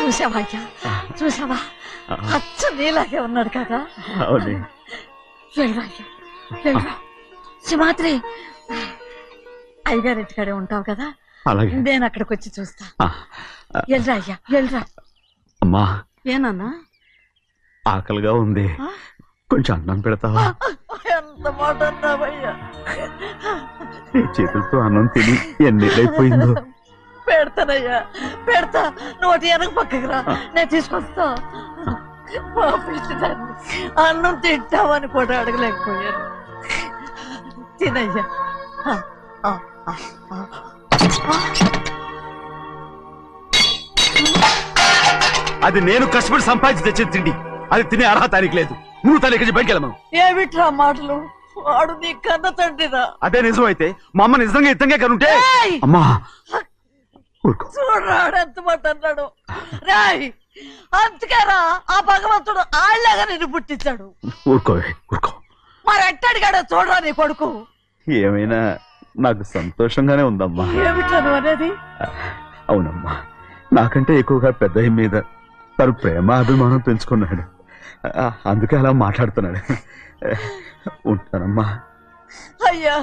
చూసావా అయ్యా, చూసావా? అచ్చు నీలాగే ఉన్నాడు కదా. సింహాద్రి, అయ్యగారి ఇంటికాడే ఉంటావు కదా, నేను అక్కడికి వచ్చి చూస్తా. వెళ్ళరా అయ్యా, వెళ్ళరా. అమ్మా, ఏనన్నా? ఆకలిగా ఉంది, కొంచెం అన్నం పెడతావా? ఎంత మాట అన్నావయ్యా. నీ చేతులతో అన్నం తిని ఎన్నిళ్ళైపోయిందో. పెడతానయ్యా, పెడతా. నోటి వెనక పక్కకు రా, నేను తీసుకొస్తా. అన్నం తింటామని కూడా అడగలేకపోయాను. తినయ్యా. అది నేను కష్టపడి సంపాదించి తెచ్చి తిండి, అది తినే అర్హత ఆయనకి లేదు. నువ్వు తన ఇక్కడి బయటికి వెళ్ళమను. ఏమిట్రా మాటలు? వాడు నీ కన్న తండ్రిరా. అదే నిజం అయితే మా అమ్మ నిజంగా ఇద్దంగా కనుంటే. అమ్మా చూడరాడు ఎంత మాట అన్నాడు. రాయ్, అందుకేరా ఆ భగవంతుడు ఆళ్ళగా నిన్ను పుట్టించాడు. ఊరుకో ఊరుకో. మరి ఎట్టడిగాడో చూడరా నీ కొడుకు. ఏమైనా నాకు సంతోషంగానే ఉందమ్మా. ఏమిట్రా నువ్వు అనేది? అవునమ్మా, నాకంటే ఎక్కువగా పెద్ద మీద తను ప్రేమ అభిమానం పెంచుకున్నాడు, అందుకే అలా మాట్లాడుతున్నాడు. ఉంటానమ్మా. అయ్యా,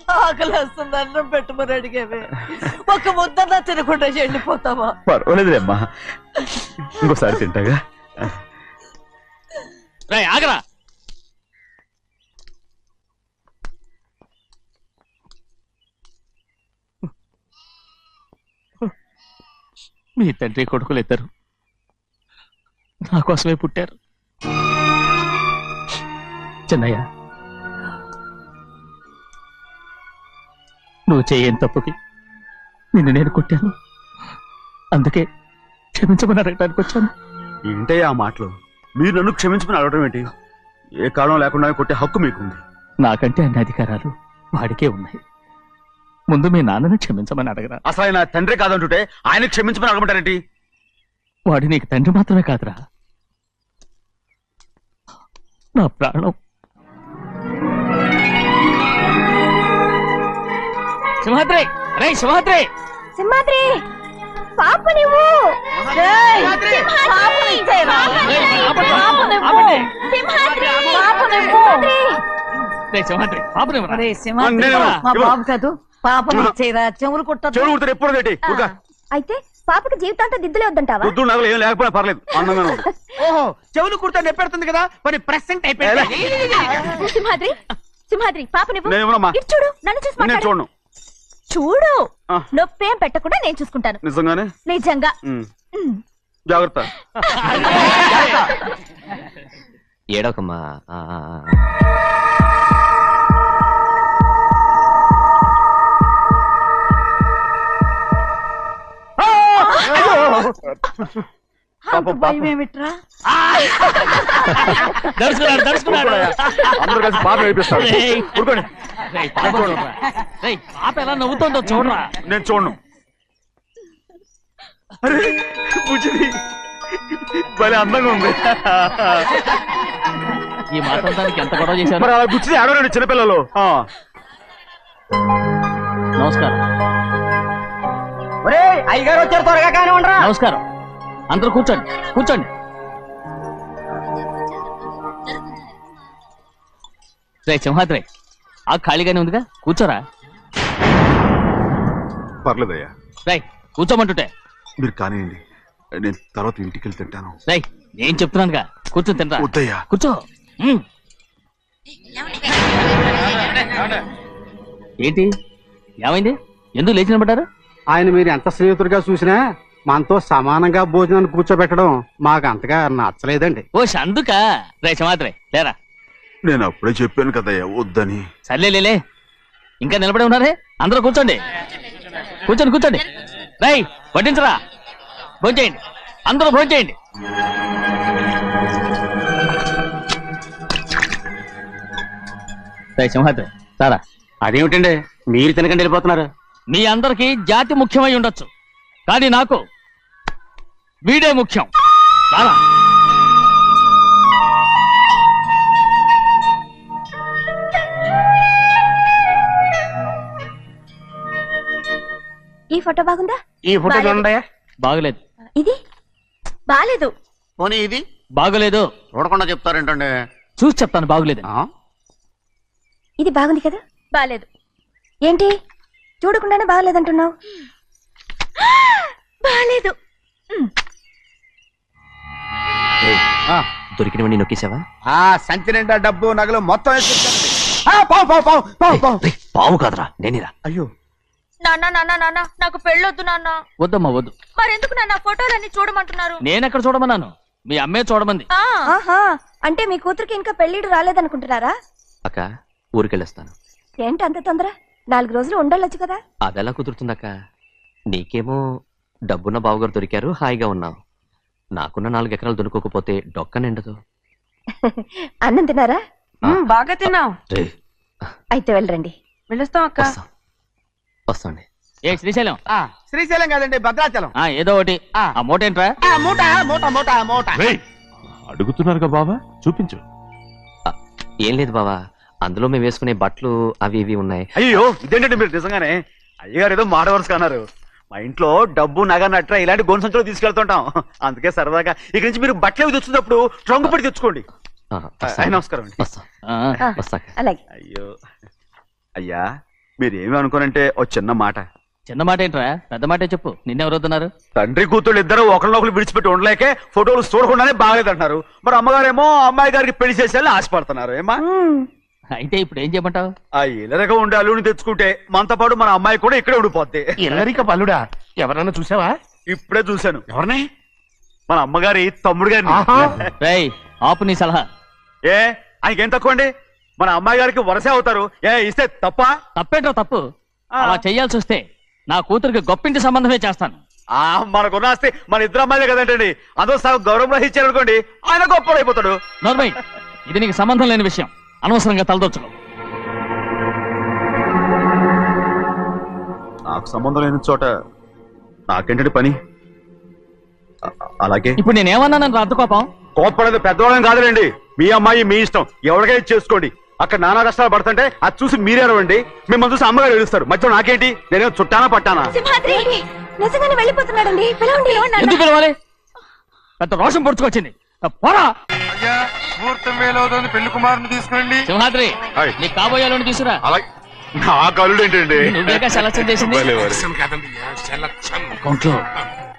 ఆకలేస్తుంది, అన్నం పెట్టమని అడిగేవే. ఒక ముద్దన్నా తినకుండా వెళ్ళిపోతావా? పర్వాలేదులేమ్మా, ఇంకోసారి తింటాగా. ఆగరా. మీ తండ్రి కొడుకులు ఇద్దరు నా కోసమే పుట్టారు. చిన్నయ్య, నువ్వు చేయని తప్పుకి నిన్ను నేను కొట్టాను, అందుకే క్షమించమని అడగడానికి వచ్చాను. ఏంటే ఆ మాటలు? మీరు నన్ను క్షమించమని అడగడం ఏంటి? ఏ కారణం లేకుండా కొట్టే హక్కు మీకుంది. నాకంటే అన్ని అధికారాలు వాడికే ఉన్నాయి. ముందు మీ నాన్నని క్షమించమని అడగరా. అసలు ఆయన తండ్రి కాదంటుంటే ఆయన క్షమించమని అడగమంటారేంటి? వాడు నీకు తండ్రి మాత్రమే కాదురా, నా ప్రాణం. సింహాద్రి, రే సింహాద్రి, సింహాద్రి, పాప నువ్వు. బాబు కాదు, పాపం ఇచ్చేరా. చెవులు కుట్టారు ఎప్పుడు అయితే పాపకి జీవితాంతా దిద్దులే వద్దంటావా? ఏం లేకపోయినా పర్లేదు, అందంగా. ఓహో, చెవులు కుర్తా నెప్పెడుతుంది కదా, మరి ప్రెసెంట్ అయిపోయింది. సింహాద్రి, సింహాద్రి, పాప నువ్వు చూడు, నన్ను చూసి నేను చూడను. చూడు, నొప్పేం పెట్టకుండా నేను చూసుకుంటాను. నిజంగానే? నిజంగా. జాగ్రత్త. ఏడోకమ్మా. భయం ఏమిట్రా? అందరూ కలిసి పాప ఏడిపిస్తారు. పాప ఎలా నవ్వుతుందో చూడరా. నేను చూడను. అరే బుజ్జిది భలే అందంగా ఉంది. ఈ మాట్లాడడానికి ఎంత గొడవ చేశారు? మరి అలా బుజ్జిది ఆడవాడు చిన్నపిల్లలు. నమస్కారం. అయ్యగారు వచ్చారు, త్వరగా కానివ్వండి. నమస్కారం. అందరూ కూర్చోండి, కూర్చోండి. రే సింహాద్రి, ఆ ఖాళీగానే ఉందిగా, కూర్చోరా. పర్లేదయ్యా. రై కూర్చోమంటుంటే. మీరు కానివ్వండి, నేను తర్వాత ఇంటికి వెళ్ళి తింటాను. రై నేను చెప్తున్నానుగా, కూర్చొని తింటా. వద్దయ్యా, కూర్చో. ఏంటి ఏమైంది? ఎందుకు లేచి నిలబడ్డారు? ఆయన మీరు ఎంత స్నేహితుడిగా చూసినా మనతో సమానంగా భోజనాన్ని కూర్చోబెట్టడం మాకు అంతగా నచ్చలేదండి. ఓ అందుకా? రే సింహాద్రి లేరా. నేను అప్పుడే చెప్పాను కదయ్యా వద్దని. సర్లే, ఇంకా నిలబడి ఉన్నారే, అందరూ కూర్చోండి, కూర్చోండి, కూర్చోండి. రై వడ్డించరా, భోంచేయండి, అందరూ భోంచేయండి. రై సింహాద్రి సారా. అదేమిటండి మీరు తినకండి వెళ్ళిపోతున్నారు? మీ అందరికీ జాతి ముఖ్యమై ఉండొచ్చు, కానీ నాకు వీడే ముఖ్యం. రారా. ఈ ఫోటో బాగుందా? ఈ ఫోటో చూడండి. బాగలేదు. ఇది బాలేదు. పోనీ ఇది బాగోలేదు. చూడకుండా చెప్తారేంటండి? చూసి చెప్తాను బాగోలేదు. ఇది బాగుంది కదా? బాలేదు. ఏంటి చూడకుండానే బాగలేదంటున్నావు? బాలేదు. దొరికినవన్నీ నొక్కేసావా? సంచి నిండా డబ్బు నగలు మొత్తం పావు కాదురా, నేనేరా. అయ్యో నాన్న నాన్న నాన్న నాకు పెళ్ళొద్దు నాన్న. వద్దమ్మా వద్దు. మరెందుకు నాన్న ఫోటోలన్నీ చూడమంటున్నారు? నేనెక్కడ చూడమన్నాను, మీ అమ్మే చూడమంది. ఆహా, అంటే మీ కూతురికి ఇంకా పెళ్ళిడు రాలేదనుకుంటున్నారా? అక్క, ఊరికెళ్ళొస్తాను. ఏంటి అంత తొందర? 4 రోజులు ఉండొచ్చు కదా. అదెలా కుదురుతుందక్క? నీకేమో డబ్బున్న బావగారు దొరికారు, హాయిగా ఉన్నావు. నాకున్న 4 ఎకరాలు దొరకకపోతే డొక్క నిండదు. అన్నం తిన్నారా? బాగా తిన్నావు. రే, అయితే వెళ్ళరండి. వెళ్ళొస్తాం అక్క. వస్తాండి. ఏ శ్రీశైలం? శ్రీశైలం కాదండి, భద్రాచలం. ఏదో ఒకటి. ఆ మూట ఏంట్రా? మూట మూట మూట మూట. అడుగుతున్నారుగా బావా, చూపించు. ఏం లేదు బావా, అందులో మేము వేసుకునే బట్టలు అవి ఇవి ఉన్నాయి. అయ్యో ఇదేంటండి మీరు నిజంగానే అయ్యగారు ఏదో మాట వరుస అన్నారు. మా ఇంట్లో డబ్బు నగ నట్ర ఇలాంటి గొంతు సంచులు తీసుకెళ్తుంటాం. అందుకే సరదాగా ఇక నుంచి మీరు బట్టలు అవి తెచ్చుకున్నప్పుడు ట్రంక్ పెట్టి తెచ్చుకోండి. నమస్కారం అండి. వస్తాక. అలాగే. అయ్యో అయ్యా, మీరేమి అనుకోనంటే ఓ చిన్న మాట. చిన్న మాట ఏంట్రా, పెద్ద మాటే చెప్పు. నిన్నెవరు వద్దన్నారు? తండ్రి కూతుళ్ళు ఇద్దరు ఒకరినొకరు విడిచిపెట్టి ఉండలేకే ఫోటోలు చూడకుండానే బాగలేదంటున్నారు. మరి అమ్మగారేమో అమ్మాయి గారికి పెళ్లి చేసేయాలని ఆశపడుతున్నారు. ఏమా అయితే ఇప్పుడు ఏం చేయమంటావు? ఆ ఇల్లరగా ఉండే అల్లుని తెచ్చుకుంటే మనతో పాటు మన అమ్మాయి కూడా ఇక్కడే ఉండిపోద్ది. ఇల్లరిక పల్లుడా? ఎవరన్నా చూసావా? ఇప్పుడే చూశాను. ఎవరిని? మన అమ్మగారి తమ్ముడు గారిని. రేయ్, ఆపు నీ సలహా. ఏ ఆయనకేం తక్కువ అండి? మన అమ్మాయి గారికి వరసే అవుతారు. ఏ ఇస్తే తప్ప? తప్పేంట్రా తప్పు. అలా చెయ్యాల్సి వస్తే నా కూతురికి గొప్పింటి సంబంధమే చేస్తాను. మనకున్న ఆస్తి మన ఇద్దరు అమ్మాయిలే కదంటండి. అదో సగం గౌరవం ఇచ్చారనుకోండి, ఆయన గొప్ప అయిపోతాడు. నోర్మయ్, ఇది నీకు సంబంధం లేని విషయం. అనవసరంగా తలదొచ్చుకో. నాకు సంబంధం లేని చోట నాకేంటండి పని? అలాగే ఇప్పుడు నేనేమన్నానని రద్దు కోపం? కోప్పడేది పెద్దవాళ్ళని కాదులేండి. మీ అమ్మాయి మీ ఇష్టం, ఎవరికైనా చేసుకోండి. అక్కడ నానా కష్టాలు పడుతుంటే అది చూసి మీరేరవండి. మిమ్మల్ని చూసి అమ్మగారు ఏడుస్తారు. మధ్యలో నాకేంటి? నేనేమో చుట్టానా పట్టానా? సింహాద్రి నిజంగానే వెళ్ళిపోతున్నాడండి. పిలవండి. ఎందుకు పిలవాలి? పెద్ద రోషం పొడుచుకొచ్చింది. పోరా. ముహూర్తం వేలవుతుంది, పెళ్లి కుమారుని తీసుకురండి. సింహాద్రి, నీ కాబోయేలోని తీసుకురా. అలాగే నా కలుడు ఏంటండి? నువ్వేగా సెలక్షన్ చేసింది. అకౌంట్లో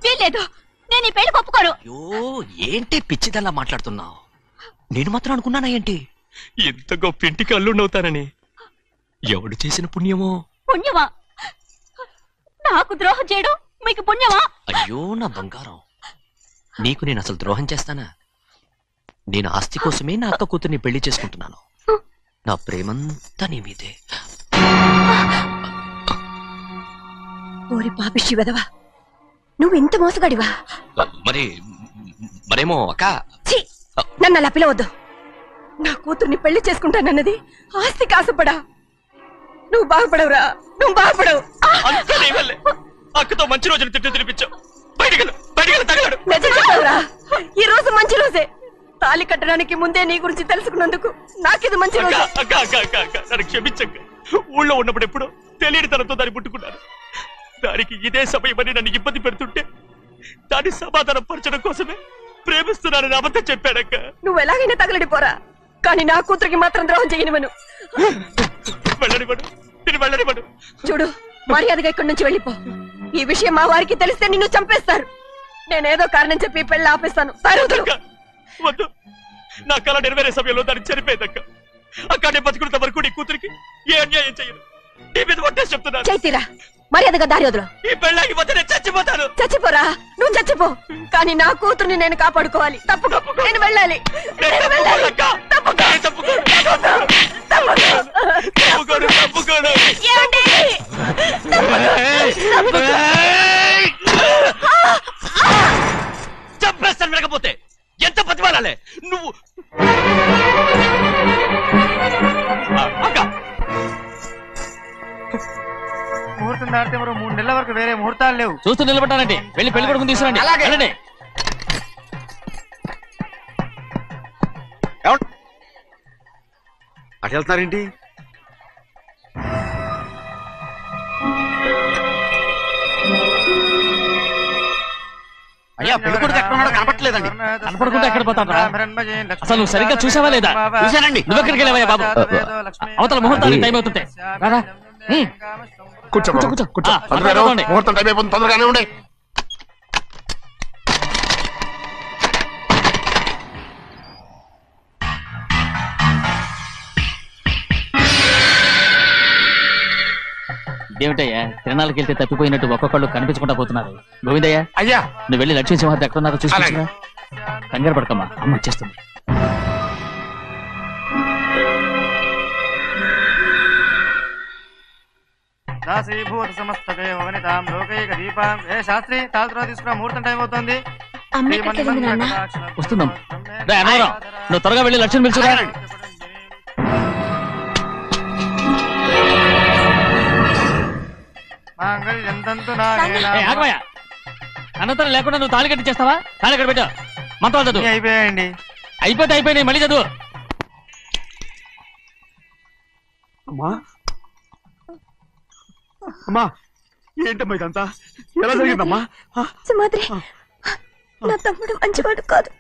వీల్లేదు, నేను ఈ పెళ్లి ఒప్పుకోను. అయ్యో, ఏంటి పిచ్చిదల్లా మాట్లాడుతున్నావు? నేను మాత్రం అనుకున్నానా ఏంటి ఎంత గొప్ప ఇంటికి అల్లుండవుతానని? ఎవడు చేసిన పుణ్యమో? పుణ్యమా? నాకు ద్రోహం చేయడం మీకు పుణ్యమా? అయ్యో నా బంగారం, నీకు నేను అసలు ద్రోహం చేస్తానా? నేను ఆస్తి కోసమే నా అక్క కూతుర్ని పెళ్లి చేసుకుంటున్నాను. నా ప్రేమంతా నీ మీదే. ఓరి పాపిష్టి వెదవా, నువ్వు ఇంత మోసగాడివా? మరేమో అక్క. ఛీ, నన్ను అలా పిలవద్దు. నా కూతుర్ని పెళ్లి చేసుకుంటానన్నది ఆస్తి కాసపడా? నువ్వు బాగుపడవురా, నువ్వు బాగుపడవు. అక్కతో మంచి రోజులు తిట్టు తినిపించావు. ఈ రోజు మంచి రోజే. తాళి కట్టడానికి ముందే నీ గురించి తెలుసుకున్నందుకు నాకిది మంచి రోజు. నన్ను క్షమించక్క. ఊళ్ళో ఉన్నప్పుడు ఎప్పుడు తెలియని తనతో దాన్ని పుట్టుకున్నాను. దానికి ఇదే సమయమని నన్ను ఇబ్బంది పెడుతుంటే దాన్ని సమాధానం పరచడం కోసమే ప్రేమిస్తున్నానని అబద్ధం చెప్పాడక్క. నువ్వు ఎలాగైనా తగలడిపోరా, కానీ నా కూతురికి మాత్రం ద్రోహం చేయనివను. వెళ్ళనివ్వడు, నేను వెళ్ళనివ్వడు. చూడు, మర్యాదగా ఇక్కడి నుంచి వెళ్ళిపో. ఈ విషయం మా వారికి తెలిస్తే నిన్ను చంపేస్తారు. నేనేదో కారణం చెప్పి పెళ్లి ఆపేస్తాను. వద్దు, నా కళ నెరవేరే సమయంలో దాన్ని చనిపోయిందక్క. అక్కడే బతుకున్నంత వరకు నీ కూతురికి ఏ అన్యాయం చేయను. నీ మీద ఒట్టేసి చెప్తున్నాను. చైతీరా, మర్యాదగా దారి వదులు. ఈ పెళ్ళాకి పోతే నేను చచ్చిపోతాను. చచ్చిపోరా, నువ్వు చచ్చిపో, కానీ నా కూతుర్ని నేను కాపాడుకోవాలి. తప్పుకో, నేను వెళ్ళాలి. చంపేస్తాను. లేకపోతే ఎంత బతిమాలాలే నువ్వు? ముహూర్తం దాటితే మరో 3 నెలల వరకు వేరే ముహూర్తాలు లేవు. చూస్తూ నిలబడ్డానంటే వెళ్ళి పెళ్లి కొడుకుని తీసుకురండి. వెళ్ళండి. అటు వెళ్తున్నారేంటి? అయ్యా పెళ్లి కొడుకు ఎక్కడ ఉన్నాడో కనపట్లేదండి. కనపడకుండా ఎక్కడ పోతాడ్రా? అసలు నువ్వు సరిగ్గా చూసావా లేదా? చూశానండి. నువ్వెక్కడికి వెళ్ళావయ్యా బాబు? అవతల ముహూర్తానికి టైం అవుతుంటే రారా. కూర్చో కూర్చో, కూర్చో. కూర్చో. ఆ, పంతులు గారు, తొందరగా ముహూర్తం టైం అయిపోతుంది, తొందరగానే ఉండే. ఏమిటయ్యా తిరణాలకు వెళ్తే తప్పిపోయినట్టు ఒక్కొక్కళ్ళు కనిపించకుండా పోతున్నారు? గోవిందయ్య, అయ్యా నువ్వు వెళ్ళి లక్ష్మీ సింహాద్రి ఎక్కడున్నారో చూసుకుంటున్నా. కంగారు పడకమ్మా, అమ్మ వచ్చేస్తుంది. దాసీభూత సమస్త దేవనితాం లోకైక దీపాం. ఏ శాస్త్రి తాళతో తీసుకురా, ముహూర్తం టైం అవుతుంది. వస్తున్నాం. రా అన్నవరం, నువ్వు త్వరగా వెళ్ళి లక్ష్మణ్ పిలుచురా. ఆగమయ్యా, అనంతరం లేకుండా నువ్వు తాళి కట్టి చేస్తావా? తాళి కట్టి పెట్టా, మంత్రాలు చదువు. అయిపోయాయండి. అయిపోయినాయి, మళ్ళీ చదువు. అమ్మా అమ్మా, ఏంటమ్మా ఇదంతా? ఎలా జరిగిందమ్మా? సింహాద్రి, నా తమ్ముడు మంచివాడు కాదు.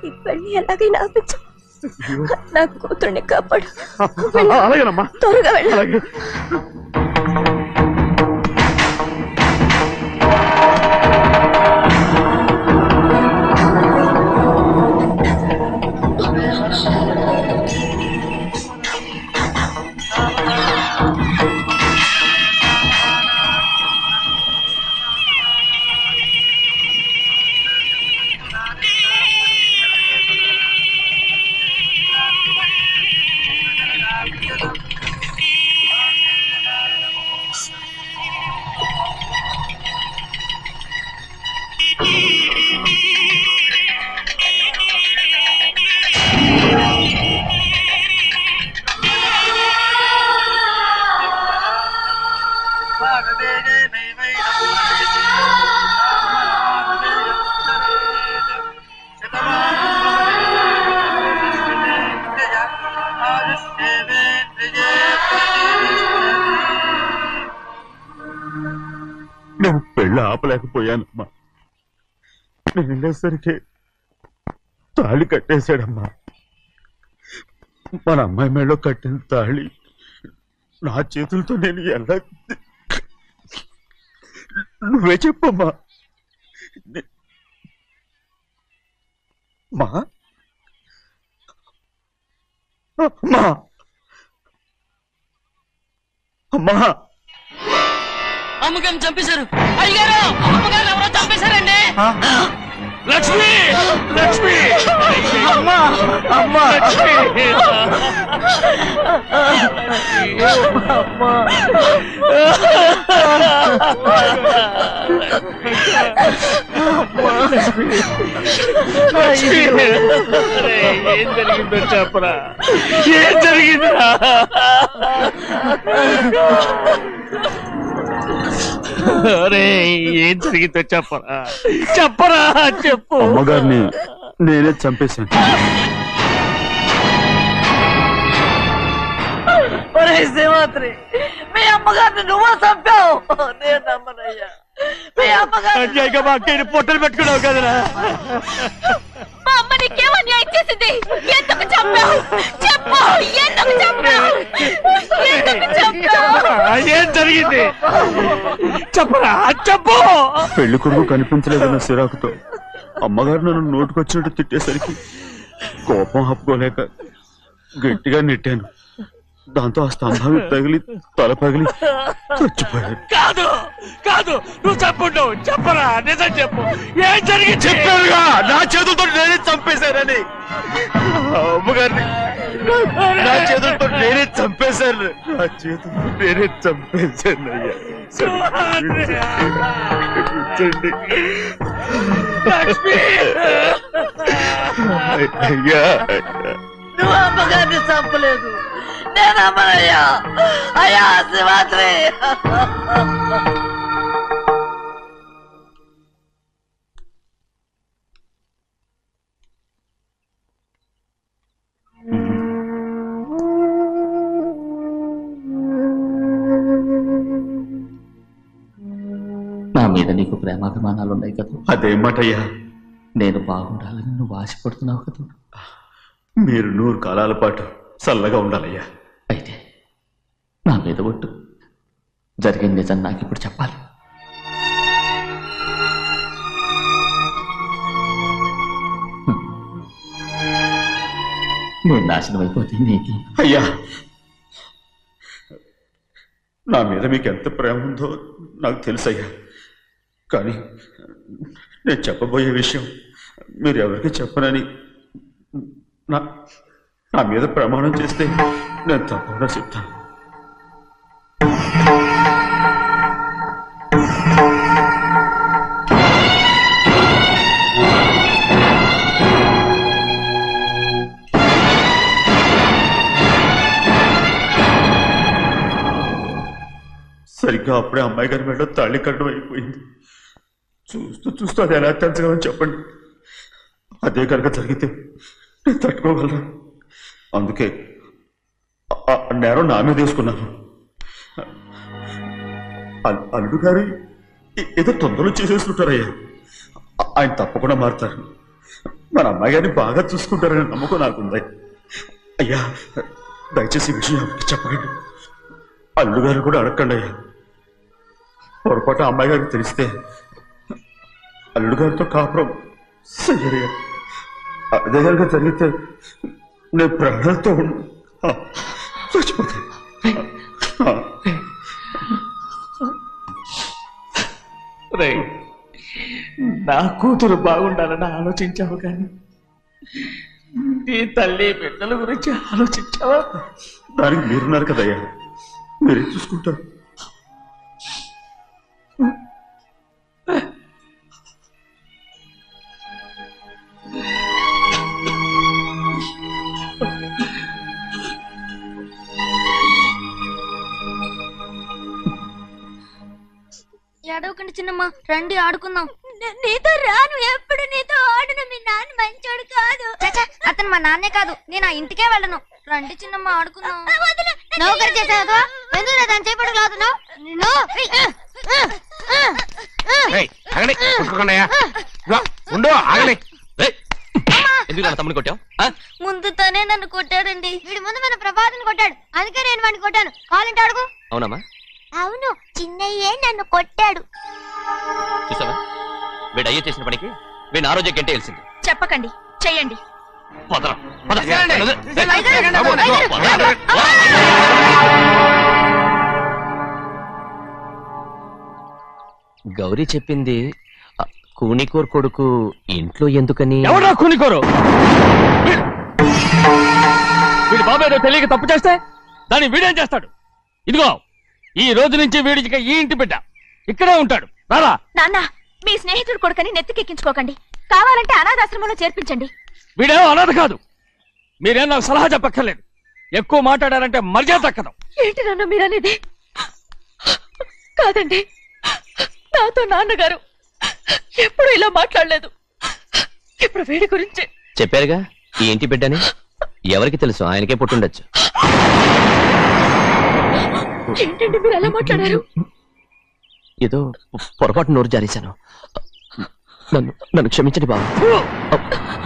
ఈ పెళ్లి ఎలాగైనా ఆపించు. నా కూతుర్ని కాపాడు. అలాగేనమ్మా, త్వరగా వెళ్ళు. అలాగే. నేను పెళ్ళి ఆపలేకపోయానమ్మా. నేను వెళ్ళేసరికి తాళి కట్టేశాడమ్మా. మన అమ్మాయి మేడలో కట్టిన తాళి నా చేతులతో నేను ఎలా... నువ్వే చెప్పమ్మా. మా అమ్మా, అమ్మా, అమ్మగారిని చంపేశారు. అయ్యారు, అమ్మగారు ఎవరో చంపేశారండి. లక్ష్మి, లక్ష్మి, అమ్మా, అమ్మా, లక్ష్మి. ఏం జరిగిందో చెప్పరా? ఏం జరిగిందిరా? ఏం జరిగిందో చెప్పరా, చెప్పరా, చెప్పు. అమ్మగారిని నేనే చంపేశాను. ఒరే సింహాద్రి, మీ అమ్మగారిని నువ్వు చంపావు. నేను నమ్మనయ్యా. మీ అమ్మగారు మా అక్కని పొట్టలు పెట్టుకున్నావు కదరా. మా అమ్మ నీకేం అన్యాయం చేసింది? ఎందుకు చంపావు? చెప్పు, ఎందుకు చంపావు? ఎందుకు చంపావు? ఏం జరిగింది చెప్పరా, చెప్పు. పెళ్లి కొడుకు కనిపించలేదన్న సిరాకుతో అమ్మగారు నన్ను నోటుకొచ్చినట్టు తిట్టేసరికి కోపం ఆపుకోలేక గట్టిగా నెట్టాను. దాంతో ఆ స్తంభాన్ని తగిలి తల పగిలి చచ్చిపోయాడు. కాదు కాదు, నువ్వు చెప్పుండవు. చెప్పరా, నిజం చెప్పు. ఏం జరిగింది? చెప్పారుగా, నా చేతులతో నేనే చంపేశానని. అమ్మగారిని నా చేతులతో నేనే చంపేశాను. నా చేతులతో నేనే చంపేశాను. అయ్యా లక్ష్మి, అయ్యా, నువ్వు అమ్మగారిని చంపలేదు. నేను అమ్మనయ్యా. అయ్యా సింహాద్రి. నా మీద నీకు ప్రేమాభిమానాలు ఉన్నాయి కదా. అదేమాటయ్యా, నేను బాగుండాలని నువ్వు ఆశపడుతున్నావు కదా. మీరు 100 కాలాల పాటు చల్లగా ఉండాలయ్యా. అయితే నా మీద ఒట్టు, జరిగిన నిజం నాకు ఇప్పుడు చెప్పాలి. నేను నాశనం అయిపోతే నీకు. అయ్యా, నా మీద మీకు ఎంత ప్రేమ ఉందో నాకు తెలుసయ్యా. కానీ నేను చెప్పబోయే విషయం మీరు ఎవరికి చెప్పనని నా మీద ప్రమాణం చేస్తే నేను తప్పకుండా చెప్తాను. సరిగ్గా అప్పుడే అమ్మాయి గారి మెడలో తాళి కట్టడం అయిపోయింది. చూస్తూ చూస్తూ అది ఎలా తెంచగలని చెప్పండి. అదే కనుక జరిగితే నేను తట్టుకోగలను. అందుకే నేరం నా మీద తీసుకున్నాను. అల్లుడు గారు ఏదో తొందరలో చేసేసుకుంటారయ్యా. ఆయన తప్పకుండా మారుతారు. మన అమ్మాయి గారిని బాగా చూసుకుంటారనే నమ్మకం నాకుంది. అయ్యా, దయచేసి ఈ విషయం ఎవరికి చెప్పకండి. అల్లుడు గారు కూడా అడగండి అయ్యా. పొరపాటు అమ్మాయి గారికి తెలిస్తే అల్లుడు గారితో కాపురం సయ్యయ్యా. అదే కనుక జరిగితే నేను ప్రాణాలతో చచ్చిపోతాను. నా కూతురు బాగుండాలని ఆలోచించావు కానీ నీ తల్లి బిడ్డల గురించి ఆలోచించావా? దానికి మీరున్నారు కదయ్యా, మీరే చూసుకుంటారు. ఏడవకండి చిన్నమ్మ, రండి ఆడుకుందాం. నీతో రాను, ఎప్పుడు నీతో ఆడను. మీ నాన్న మంచోడు కాదు. అతను మా నాన్నే కాదు, నేను ఆ ఇంటికే వెళ్ళను. రండి చిన్నమ్మ ఆడుకుందాం. నౌకరు చేసావు ఎందుకు దాని చేపడు లాదున్నావు? తమ్ముని కొట్టావు? ముందు తనే నన్ను కొట్టాడండి. వీడి ముందు మన ప్రభాతం కొట్టాడు, అందుకే నేను వాడిని కొట్టాను. కావాలంటే అడుగు. అవునమ్మా? అవును, చిన్నయ్యే నన్ను కొట్టాడు. చూసావా, వీడు అయ్యే చేసిన పనికి వీడిని ఆ రోజే గంటే తెలిసింది. చెప్పకండి, చెయ్యండి. గౌరీ చెప్పింది కూనికోర్ కొడుకు ఇంట్లో ఎందుకని. ఎవరా కూనికోరు? వీడి బాబు ఏదో తెలియక తప్పు చేస్తే దాన్ని వీడేం చేస్తాడు? ఇదిగో, ఈ రోజు నుంచి వీడికి ఈ ఇంటి బిడ్డ ఇక్కడే ఉంటాడు. రారా. నాన్న, మీ స్నేహితుడు కొడుకని నెత్తికెక్కించుకోకండి. కావాలంటే అనాథాశ్రమంలో చేర్పించండి. వీడేమో అనాథ కాదు. మీరేం నాకు సలహా చెప్పక్కర్లేదు. ఎక్కువ మాట్లాడారంటే మర్యాద తక్కదు. ఏంటి నాన్న మీరనేది? కాదండి, నాతో నాన్నగారు ఎప్పుడు ఇలా మాట్లాడలేదు. ఇప్పుడు వీడి గురించి చెప్పారుగా ఈ ఇంటి బిడ్డని. ఎవరికి తెలుసు, ఆయనకే పుట్టుండొచ్చు. ఏంటండి మీరు ఎలా మాట్లాడారు? ఏదో పొరపాటు నోరు జారేశాను. నన్ను క్షమించండి బాబు.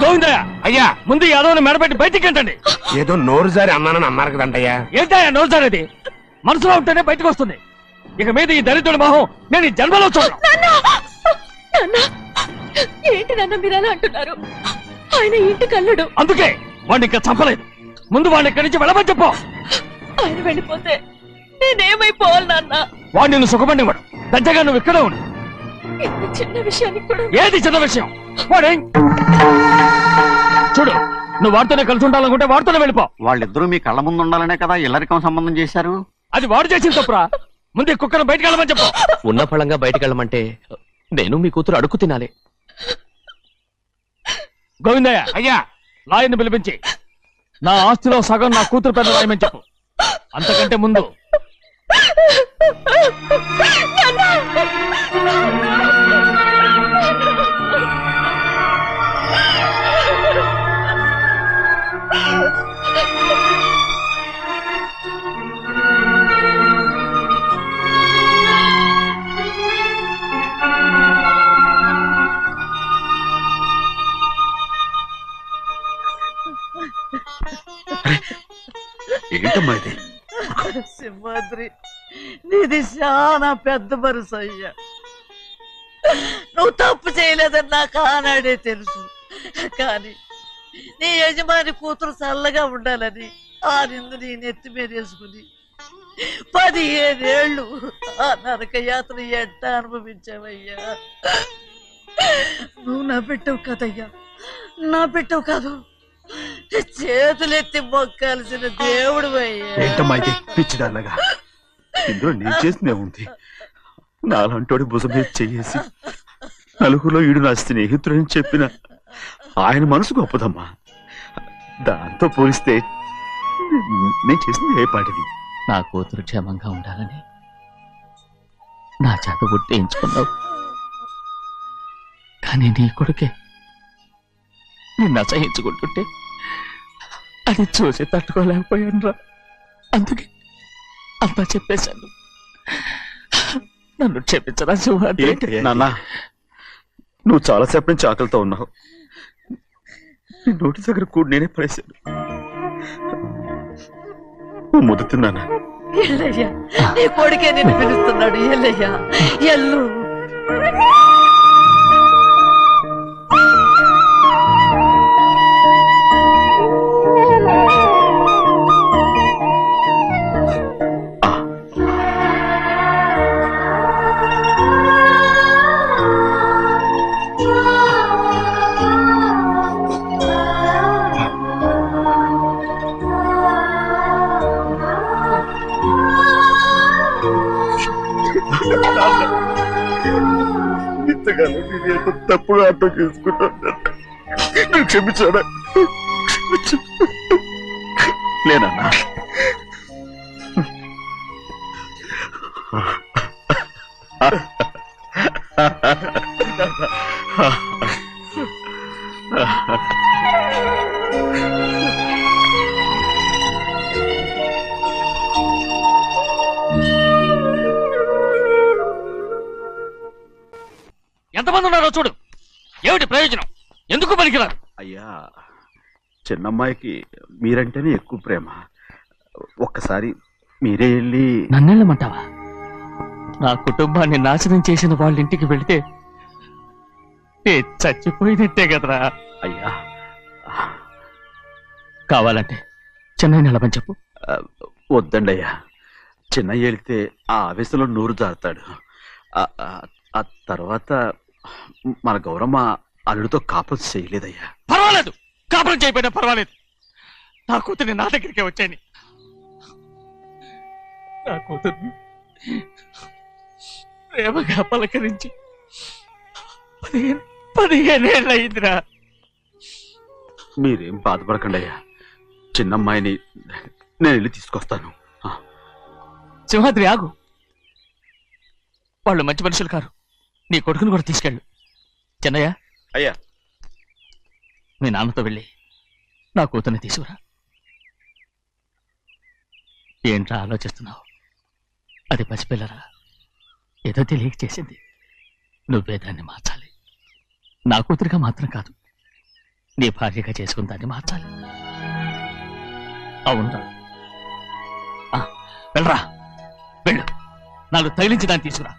గోవిందయ్య, అయ్యా, ముందు యాదవ్ని మెడబెట్టి బయటికి ఏంటండి? ఏదో నోరు జారి అన్నానని అన్నారు కదంటయ్యా. ఏంటయ్యా నోరు జారేది? మనసులో ఉంటేనే బయటకు వస్తుంది. ఇక మీద ఈ దరిద్రుడి మొహం నేను ఈ జన్మలో చూడను. ఏంటి నాన్న మీరు ఎలా అంటున్నారు? ఆయన ఇంటి కల్లుడు. అందుకే వాడిని ఇంకా చంపలేదు. ముందు వాడిని ఇక్కడి నుంచి వెళ్ళమని చెప్పు. ఆయన వెళ్ళిపోతే నేనేమైపోవాలి నాన్న? వాడిని నువ్వు సుఖపడివాడు. దచ్చగా నువ్వు ఇక్కడే ఉండు. ఇంత చిన్న విషయానికి కూడా. ఏది చిన్న విషయం? వాడేం చూడు, నువ్వు వాడితోనే కలిసి ఉండాలనుకుంటే వాడితోనే వెళ్ళిపో. వాళ్ళిద్దరూ మీ కళ్ళ ముందు ఉండాలనే కదా ఇల్లరికం సంబంధం చేశారు. అది వాడు చేసిన తప్పురా. ముందు ఈ కుక్కను బయటకు వెళ్ళమని చెప్పు. ఉన్న ఫలంగా బయటకు వెళ్ళమంటే నేను మీ కూతురు అడుగు తినాలి. గోవిందయ్య, అయ్యా, లాయర్ని పిలిపించి నా ఆస్తిలో సగం నా కూతురు పెద్ద రాయమని చెప్పు. అంతకంటే ముందు ఏంటమ్మా ఇది? సింహాద్రి నీది చాలా పెద్ద మనసు అయ్యా. నువ్వు తప్పు చేయలేదని నాకు ఆనాడే తెలుసు. కానీ నీ యజమాని కూతురు చల్లగా ఉండాలని ఆ నిందు నీ నెత్తి మీద వేసుకుని 15 ఏళ్ళు ఆ నరక యాత్ర ఎట్ట అనుభవించావయ్యా. నువ్వు నా పెట్టవు కదయ్యా, నా పెట్టవు కాదు, చేతులెత్తి మొక్కాల్సిన దేవుడు అయ్యా. ఏంటమ్మా ఇది పిచ్చిదాన్నగా? ఇందులో నేను చేసినే ఉంది. నాలంటోడి భుజం మీద చెయ్యేసి నలుగురిలో ఈడు నా స్నేహితుడని చెప్పిన ఆయన మనసు గొప్పదమ్మా. దాంతో పోలిస్తే నేను చేసింది ఏ పాటిది? నా కూతురు క్షేమంగా ఉండాలని నా చేత గుర్తించుకున్నావు. కానీ నీ కొడుకే నిన్ను అసహించుకుంటుంటే అది చూసి తట్టుకోలేకపోయాను రా. అందుకే అంతా చెప్పేశాను. నన్ను క్షమించరా సింహాద్రి. నాన్న, నువ్వు చాలాసేపు నుంచి ఆకలితో ఉన్నావు. నీ నోటి దగ్గర కూడా నేనే పడేశాను. నువ్వు ముద్దు తిన్నానా? ఎల్లయ్యా, నీ కొడుకే నిన్ను పిలుస్తున్నాడు. ఎల్లయ్యా, ఎల్లు. ఇంతకాలం నేను ఎంత తప్పుగా అర్థం చేసుకుంటాను. నువ్వు క్షమించాడా? లేనన్నా, ఎంతమంది ఉన్నారో చూడు. ఏమిటి ప్రయోజనం? ఎందుకు పనికిరారు? అయ్యా, చిన్నమ్మాయికి మీరంటేనే ఎక్కువ ప్రేమ. ఒక్కసారి మీరే వెళ్ళి. నన్నెళ్ళమంటావా? నా కుటుంబాన్ని నాశనం చేసిన వాళ్ళ ఇంటికి వెళితే చచ్చిపోయినట్టే కదరా. అయ్యా, కావాలంటే చెన్నై నిలబని చెప్పు. వద్దండి అయ్యా. చిన్నయ్య వెళితే ఆ ఆవేశంలో నూరు జారుతాడు. ఆ తర్వాత మన గౌరమ్మ అల్లుడితో కాపురం చేయలేదయ్యా. పర్వాలేదు, కాపురం చేయకపోయినా పర్వాలేదు. నా కూతుర్ని నా దగ్గరికే వచ్చాయని. నా కూతుర్ని ప్రేమగా పలకరించి 15 ఏళ్ళు అయిందిరా. మీరేం బాధపడకండి అయ్యా. చిన్నమ్మాయిని నేను వెళ్ళి తీసుకొస్తాను. సింహాద్రి ఆగు. వాళ్ళు మంచి మనుషులు కారు. నీ కొడుకుని కూడా తీసుకెళ్ళు. చెన్నయ్య, అయ్యా, మీ నాన్నతో వెళ్ళి నా కూతుర్ని తీసుకురా. ఏంట్రా ఆలోచిస్తున్నావు? అది పసిపిల్లరా, ఏదో తెలియక చేసింది. నువ్వే దాన్ని మార్చాలి. నా కూతురిగా మాత్రం కాదు, నీ భార్యగా చేసుకుని దాన్ని మార్చాలి. అవునరా, వెళ్ళరా, వెళ్ళు. నాలుగు తగిలించి దాన్ని తీసుకురా.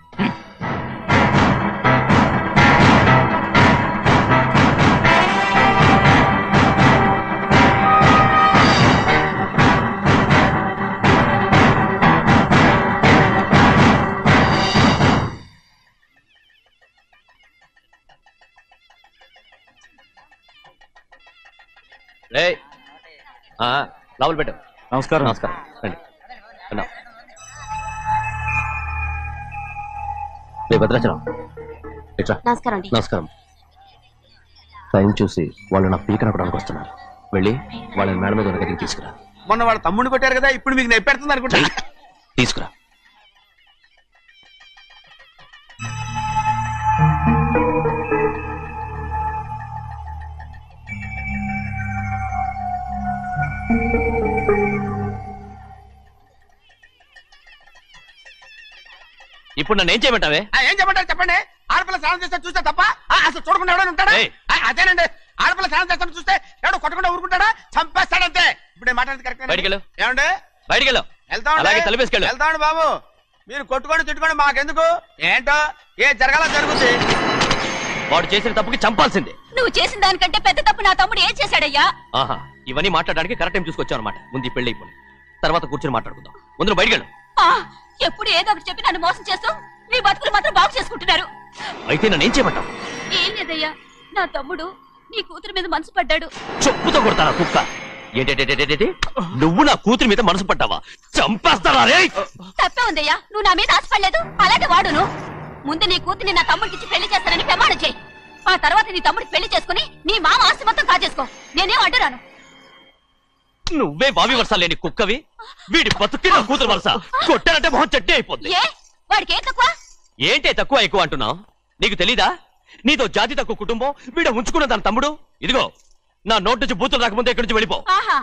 లోపల పెట్టు. నమస్కారం. నమస్కారం. రండి. భద్రాచలం ఇట్రా. నమస్కారం. నమస్కారం. టైం చూసి వాళ్ళు నా పీక నప్పడానికి వస్తున్నారు. వెళ్ళి వాళ్ళని మేడం మీద ఉన్న దగ్గరికి తీసుకురా. మొన్న వాళ్ళ తమ్ముడిని కొట్టారు కదా, ఇప్పుడు మీకు నెప్పెడుతుంది అనుకుంటా. తీసుకురా. ఇప్పుడు నన్ను ఏం చేయమంటావే? ఏం చెప్పంటారు చెప్పండి. ఆడపిల్ల స్నానం చేస్తే చూస్తే తప్ప అసలు చూడకుండా ఎవడైనా ఉంటాడా? అదేనండి, ఆడపిల్ల స్నానం చేస్తాను చూస్తే ఎవడో కొట్టకుండా ఊరుకుంటాడా? చంపేస్తాడంతే. ఇప్పుడు నేను మాట్లాడేది కరెక్ట్. బయటికి వెళ్ళు. ఏమండి, బయటికి వెళ్ళు. అలాగే తలపేసుకెళ్ళు. వెళ్తాను బాబు. మీరు కొట్టుకొని తిట్టుకొని మాకెందుకు? ఏంటో ఏ జరగాల జరుగుతుంది. వాడు చేసిన తప్పుకి చంపాల్సిందే. నువ్వు చేసిన దానికంటే పెద్ద తప్పు నా తమ్ముడు ఏం చేశాడయ్యా? ఆహా, ఇవన్నీ మాట్లాడడానికి కరెక్ట్ టైం చూసుకొచ్చావు అనమాట. ముందు ఈ పెళ్లి అయిపోయి తర్వాత కూర్చొని మాట్లాడుకుందాం. ముందు బయటికి వెళ్ళు. ఎప్పుడు ఏదో ఒకటి చెప్పి నన్ను మోసం చేస్తూ మీ బతుకులు మాత్రం బాగు చేసుకుంటున్నారు. అయితే నన్ను ఏం చేయమంటావు? ఏం లేదయ్యా, నా తమ్ముడు నీ కూతురు మీద మనసు పడ్డాడు. చెప్పుతో కొడతారా కుక్క? ఏంటంటే నువ్వు నా కూతురి మీద మనసు పడ్డావా? చంపేస్తారా రే? తప్పే ఉందయ్యా, నువ్వు నా మీద ఆశపడలేదు. అలాగే వాడును. ముందు నీ కూతుర్ని నా తమ్ముడికి పెళ్లి చేస్తానని ప్రమాణం చేయి. ఆ తర్వాత నీ తమ్ముడికి పెళ్లి చేసుకుని నీ మామ ఆస్తి మొత్తం కాజేసుకో. నేనేం అడ్డురాను. నువ్వే బావి వరుస లేని కుక్కవి. వీడి బతుక్కి నా కూతురు వరుస. కొట్టానంటే మొహం చెడ్డే అయిపోద్ది. వాడికి ఏం తక్కువ? ఏంటే తక్కువ ఎక్కువ అంటున్నావు? నీకు తెలీదా? నీతో జాతి తక్కువ కుటుంబం వీడ ఉంచుకున్న దాని తమ్ముడు. ఇదిగో నా నోటి నుంచి బూతులు రాకముందే ఇక్కడి నుంచి వెళ్ళిపో. ఆహా,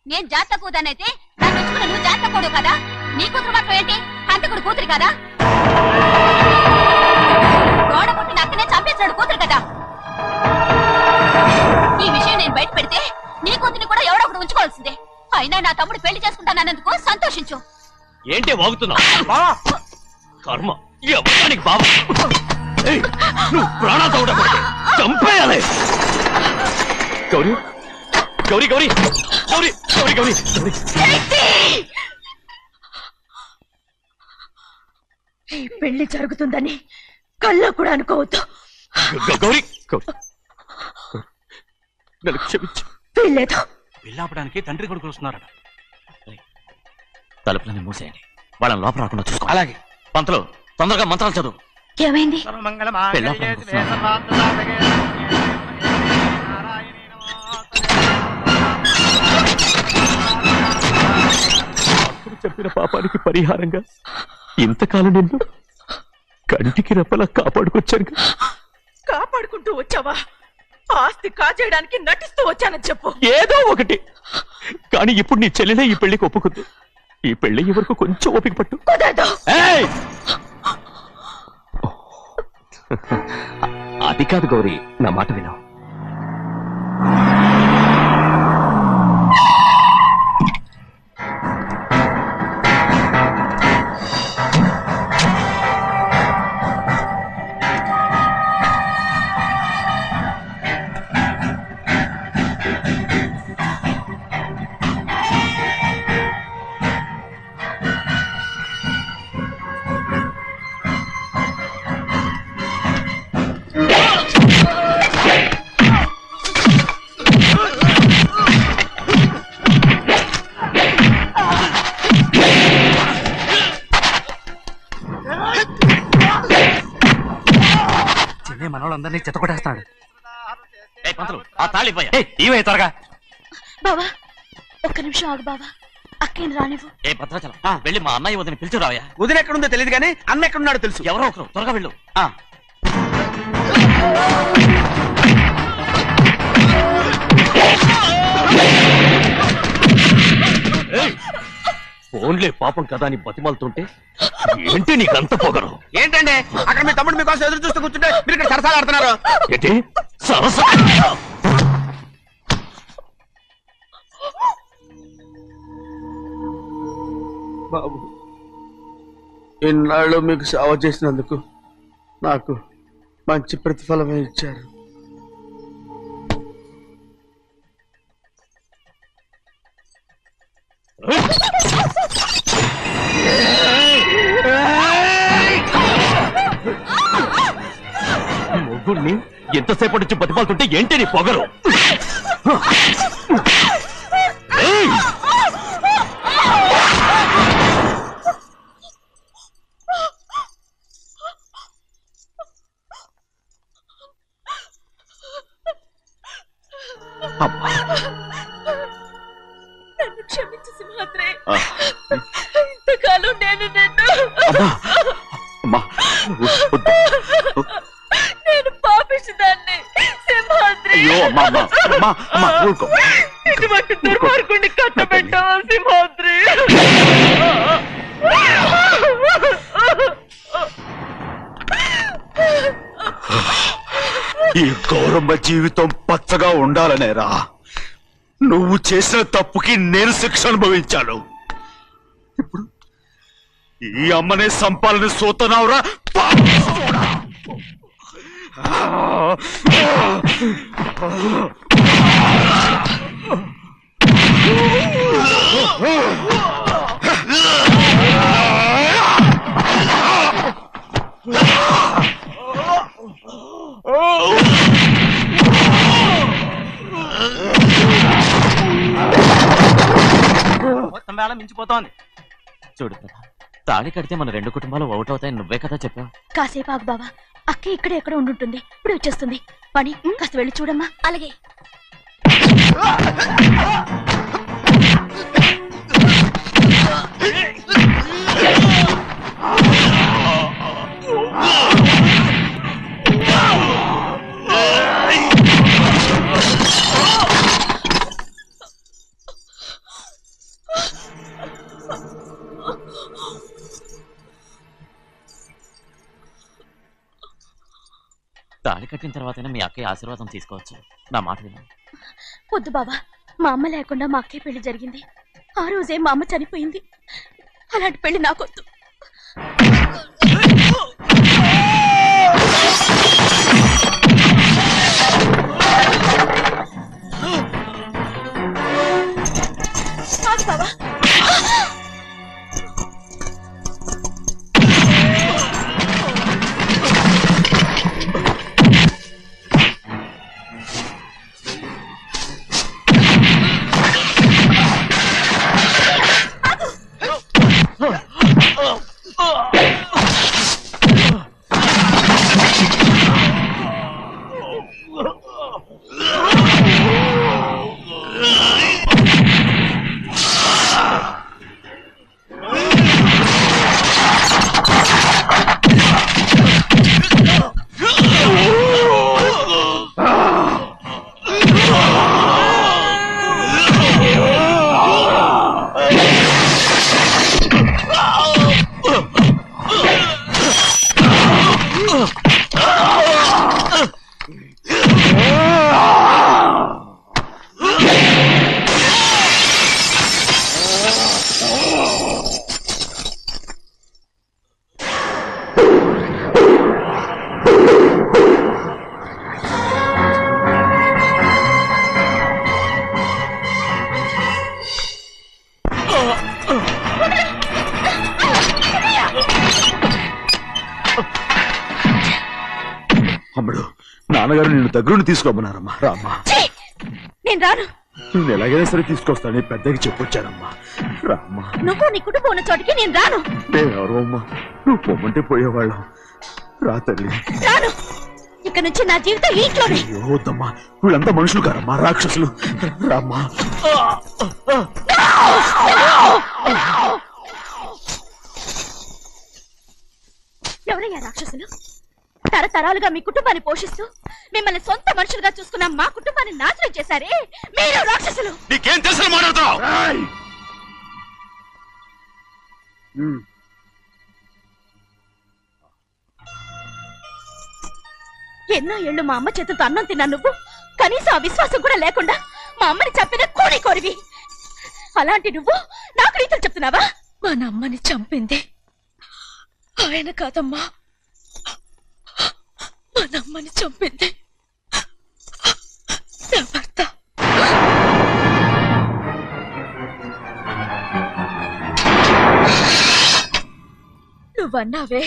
నేను జాతి తక్కువదానైతే దాన్ని ఉంచుకున్న నువ్వు జాతి తక్కువడు కదా? నీ కూతురు మాత్రం ఏంటి? హంతకుడు కూతురు కదా? గోడ పుట్టిన అక్కనే చంపేశాడు కూతురు కదా? ఈ విషయం నేను బయట పెడితే నీ కూతురిని కూడా ఎవడో ఒకటి ఉంచుకోవాల్సిందే. అయినా నా తమ్ముడు పెళ్లి చేసుకుంటానన్నందుకు సంతోషించు. ఏంటే వాగుతున్నావు? కర్మ ఎవరికి బాబా. నువ్వు ప్రాణాలతో ఉండకూడదు. చంపేయాలి. గౌరీ గౌరీ గౌరీ గౌరీ గౌరీ గౌరీ ఈ పెళ్లి జరుగుతుందని కళ్ళ కూడా అనుకోవద్దు. గౌరీ గౌరీ నన్ను క్షమించు. వీల్లేదు. పెళ్ళాపడానికి తండ్రి కొడుకులు వస్తున్నారట. తలుపులని మూసేయండి. వాళ్ళని లోపల రాకుండా చూసుకో. అలాగే. పంతులు తొందరగా మంత్రాలు చదువు. ఏమైంది? చెప్పిన పాపానికి పరిహారంగా ఇంతకాలం నిన్ను కంటికి రెప్పలా కాపాడుకొచ్చాను. కాపాడుకుంటూ వచ్చావా? ఆస్తి కాజేయడానికి నటిస్తూ వచ్చానని చెప్పు. ఏదో ఒకటి. కానీ ఇప్పుడు నీ చెల్లెలే ఈ పెళ్లికి ఒప్పుకుంది. ఈ పెళ్లి వరకు కొంచెం ఓపిక పట్టు. అది కాదు గౌరీ, నా మాట విను. మనోళ్ళందరినీ చెత్తకొట్టేస్తాడు. ఆ తాళి ఇవే త్వరగా. బావా ఒక్క నిమిషం ఆగు బావా. అక్కేం రానివ్వు. ఏ భద్రాచలం వెళ్ళి మా అన్నయ్య వదిన పిలిచి రావయ్యా. వదిన ఎక్కడుందో తెలియదు కానీ అన్న ఎక్కడున్నాడో తెలుసు. ఎవరో ఒకరు త్వరగా వెళ్ళు. ఫోన్లే పాపం కదా అని బతిమాలుతుంటే ఏంటి నీకంత పొగరు? ఏంటండి అక్కడ మీ తమ్ముడు మీకోసం ఎదురు చూస్తూ కూర్చుంటే మీరు ఇక్కడ సరసాలు ఆడుతున్నారు. ఏంటి సరస? బాబు, ఇన్నాళ్ళు మీకు సేవ చేసినందుకు నాకు మంచి ప్రతిఫలమే ఇచ్చారు. మొగుడిని ఎంతసేపటి నుంచి బతిమాలుతుంటే ఏంటి నీ పొగరు? నన్ను క్షమించు సింహాద్రి. ఇంతకాలం నేను నేను పాపిస్తుందాన్ని సింహాద్రి. ఇటువంటి దుర్మార్గుడిని కట్టబెట్టావా సింహాద్రి? ఈ గౌరమ్మ జీవితం పచ్చగా ఉండాలనేరా నువ్వు చేసిన తప్పుకి నేను శిక్ష అనుభవించాను. ఇప్పుడు ఈ అమ్మనే సంపాలని సోతున్నావురా మొత్తం వేళ మించిపోతోంది. చూడు ప్రభా, తాళి కడితే మన రెండు కుటుంబాలు ఒకటవుతాయని నువ్వే కదా చెప్పావు. కాసేపు ఆగు బావా, అక్క ఇక్కడే ఎక్కడ ఉండుంటుంది, ఇప్పుడు వచ్చేస్తుంది. పని కాస్త వెళ్ళి చూడమ్మా. అలాగే. తాళి కట్టిన తర్వాతైనా మీ అక్కయ్య ఆశీర్వాదం తీసుకోవచ్చు. నా మాట విను. వద్దు బావా, మా అమ్మ లేకుండా మా అక్కయ్య పెళ్లి జరిగింది. ఆ రోజే మా అమ్మ చనిపోయింది. అలాంటి పెళ్లి నాకొద్దు. బావా, అమ్ముడు, నాన్నగారు నిన్ను దగ్గరుండి తీసుకోమన్నారమ్మా. రామ్మా. నేను రాను. నేను ఎలాగైనా సరే తీసుకొస్తాను, పెద్దకి చెప్పొచ్చానమ్మా. రామ్మా. నువ్వు నీ కుటుంబం ఉన్న చోటికి నేను రాను. నేనెవరో అమ్మా, నువ్వు పొమ్మంటే పోయేవాళ్ళం. రా తల్లి. రాను. ఇక్కడ నుంచి నా జీవితం ఈ ఇంట్లోనే. అయ్యో వద్దమ్మా, వీళ్ళంతా మనుషులు కారమ్మా, రాక్షసులు. రామ్మా. ఎవరయ్యా రాక్షసులు? తరతరాలుగా మీ కుటుంబాన్ని పోషిస్తూ మిమ్మల్ని సొంత మనుషులుగా చూసుకున్న మా కుటుంబాన్ని నాశనం చేశారే మీరు రాక్షసులు. నీకేం తెలుసు మాట్లాడుతున్నావు? ఎన్నో ఏళ్ళు మా అమ్మ చేతులతో అన్నం తిన్నా నువ్వు కనీసం ఆ విశ్వాసం కూడా లేకుండా మా అమ్మని చంపిన కోడి కోరివి. అలాంటి నువ్వు నాకు రీతులు చెప్తున్నావా? మా అమ్మని చంపింది ఆయన కాదమ్మా, మా అమ్మని చంపింది నా భర్త. నువ్వన్నావే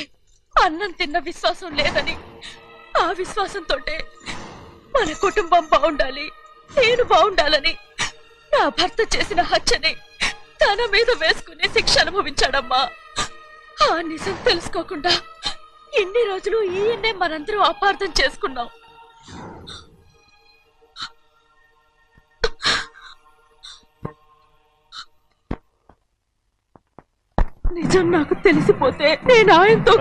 అన్నం తిన్న విశ్వాసం లేదని. ఆ విశ్వాసంతో మన కుటుంబం బాగుండాలి, నేను బాగుండాలని నా భర్త చేసిన హత్యని తన మీద వేసుకుని శిక్ష అనుభవించాడమ్మా. ఆ నిజం తెలుసుకోకుండా ఇన్ని రోజులు ఈయన్నే మనందరం అపార్థం చేసుకున్నాం. నిజం నాకు తెలిసిపోతే నేను ఆయనతో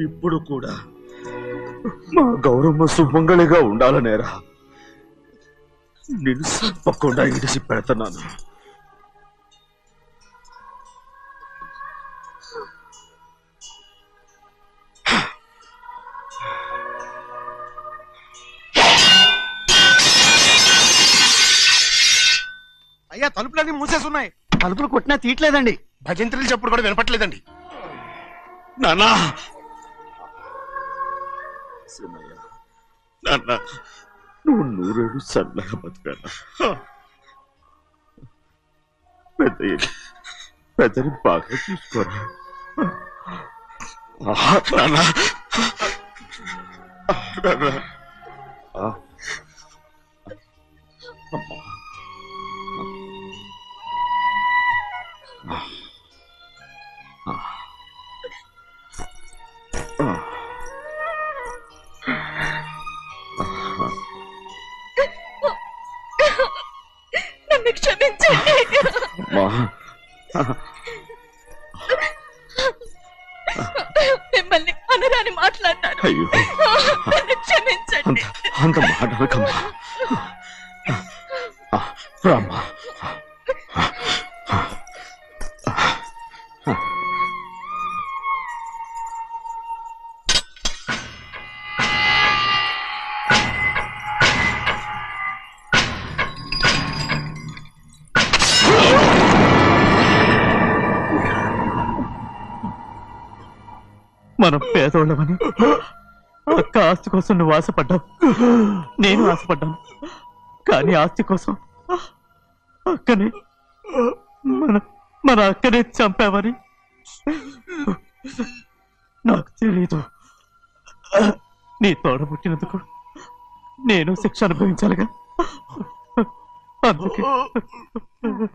ఇప్పుడు కూడా మా గౌరమ్మ సుమంగళిగా ఉండాలనేరా నేను తప్పకుండా ఇడిసి పెడుతున్నాను. అయ్యా తలుపులన్నీ మూసేసున్నాయి. తలుపులు కొట్టినా తీయట్లేదండి. భజంత్రులు చెప్పుడు కూడా వినపట్లేదండి. నాన్న నాన్న నువ్వు 100 ఏళ్ళు చల్లగా బతుకాను. పెద్దని బాగా చూసుకోరా నాన్న. అమ్మా నన్ను క్షమించండి. మిమ్మల్ని అనరాని మాట్లాడినాను. అయ్యో నన్ను క్షమించండి. అంత మాటలకమ్మా. రామ్మా. మనం పేదోళ్ళమని అక్క ఆస్తి కోసం నువ్వు ఆశపడ్డావు, నేను ఆశపడ్డాను. కానీ ఆస్తి కోసం అక్కనే మన అక్కనే చంపావని నాకు తెలీదు. నీ తోడ పుట్టినందుకు నేను శిక్ష అనుభవించాలిగా. అందుకే